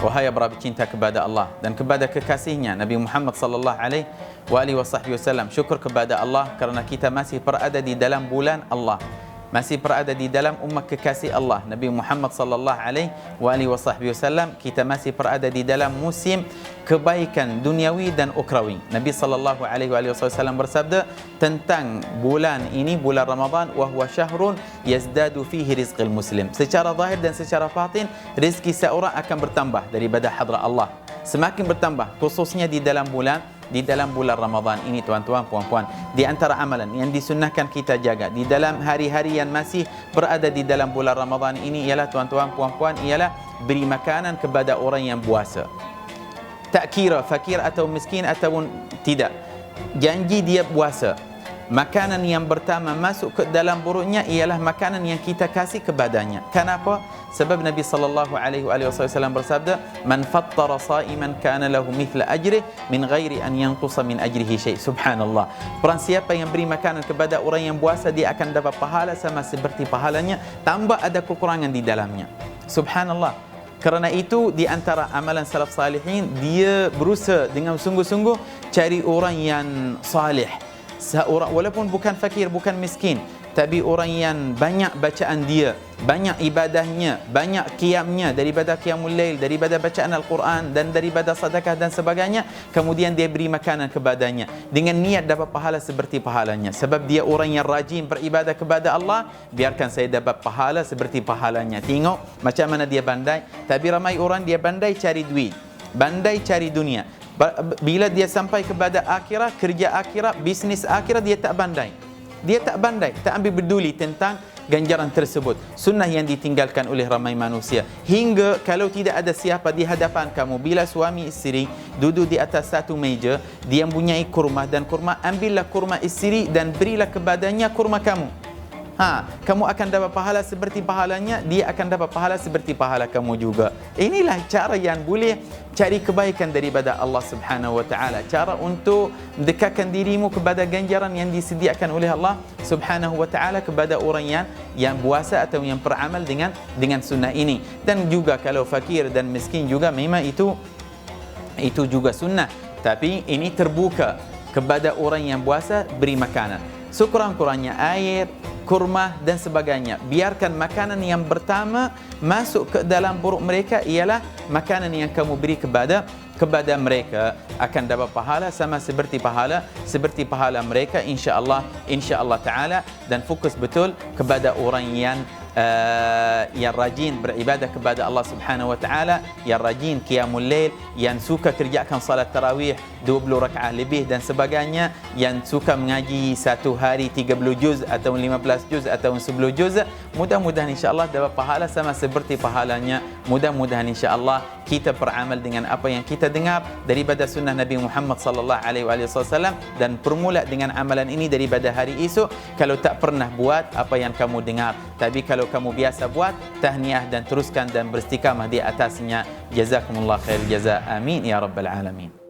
wahai yang berapi cinta kepada Allah dan kepada kekasihnya Nabi Muhammad sallallahu alaihi wasallam, syukur kepada Allah kerana kita masih berada di dalam bulan Allah, masih berada di dalam umat kekasih Allah Nabi Muhammad sallallahu alaihi wasallam. Kita masih berada di dalam musim kebaikan duniawi dan ukhrawi. Nabi sallallahu alaihi wasallam bersabda tentang bulan ini, bulan Ramadan, wa huwa syahrun yazdadu fihi rizqil muslim. Secara zahir dan secara batin, rezeki seorang akan bertambah daripada hadrat Allah, semakin bertambah, khususnya di dalam bulan Ramadan ini, tuan-tuan, puan-puan. Di antara amalan yang disunnahkan kita jaga di dalam hari-hari yang masih berada di dalam bulan Ramadan ini ialah, tuan-tuan, puan-puan, ialah beri makanan kepada orang yang puasa. Tak kira fakir atau miskin ataupun tidak, janji dia puasa. Makanan yang pertama masuk ke dalam perutnya ialah makanan yang kita kasih kepadanya. Kenapa? Sebab Nabi sallallahu alaihi wasallam bersabda, "Man fattara sa'iman kana lahu mithla ajrihi min ghairi an yanqusa min ajrihi syai'." Subhanallah. Orang siapa yang beri makanan kepada orang yang puasa, dia akan dapat pahala sama seperti pahalanya, tambah ada kekurangan di dalamnya. Subhanallah. Kerana itu di antara amalan salaf salihin, dia berusaha dengan sungguh-sungguh cari orang yang salih. Seorang, walaupun bukan fakir, bukan miskin, tapi orang yang banyak bacaan dia, banyak ibadahnya, banyak qiyamnya, daripada qiyamul lail, daripada bacaan Al-Quran dan daripada sedekah dan sebagainya, kemudian dia beri makanan kepadanya dengan niat dapat pahala seperti pahalanya. Sebab dia orang yang rajin beribadah kepada Allah, biarkan saya dapat pahala seperti pahalanya. Tengok macam mana dia pandai. Tapi ramai orang dia pandai cari duit, pandai cari dunia. Bila dia sampai kepada akhirat, kerja akhirat, bisnis akhirat, dia tak pandai. Dia tak pandai, tak ambil peduli tentang ganjaran tersebut. Sunnah yang ditinggalkan oleh ramai manusia. Hingga kalau tidak ada siapa di hadapan kamu, bila suami isteri duduk di atas satu meja, dia mempunyai kurma dan kurma, ambillah kurma isteri dan berilah kepadanya kurma kamu. Kamu akan dapat pahala seperti pahalanya, dia akan dapat pahala seperti pahala kamu juga. Inilah cara yang boleh cari kebaikan daripada Allah Subhanahu wa taala. Cara untuk mendekatkan dirimu kepada ganjaran yang disediakan oleh Allah Subhanahu wa taala kepada orang yang puasa atau yang beramal dengan sunnah ini. Dan juga kalau fakir dan miskin juga memang itu juga sunnah. Tapi ini terbuka kepada orang yang puasa, beri makanan. Sekurang-kurangnya air, kurma dan sebagainya. Biarkan makanan yang pertama masuk ke dalam perut mereka ialah makanan yang kamu beri kepada mereka, akan dapat pahala sama seperti pahala mereka, insya-Allah taala. Dan fokus betul kepada orang yang rajin beribadah kepada Allah Subhanahu wa taala, yang rajin qiyamul lail, yang suka kerjakan salat tarawih 20 rakaat lebih dan sebagainya, yang suka mengaji satu hari 30 juz atau 15 juz atau 10 juz. Mudah-mudahan insya-Allah dapat pahala sama seperti pahalanya. Mudah-mudahan insya-Allah kita beramal dengan apa yang kita dengar daripada sunnah Nabi Muhammad sallallahu alaihi wasallam, dan permula dengan amalan ini daripada hari esok. Kalau tak pernah buat apa yang kamu dengar, tapi kalau kamu biasa buat, tahniah dan teruskan dan beristiqamah di atasnya. Jazakumullah khair jaza. Amin ya rabbal alamin.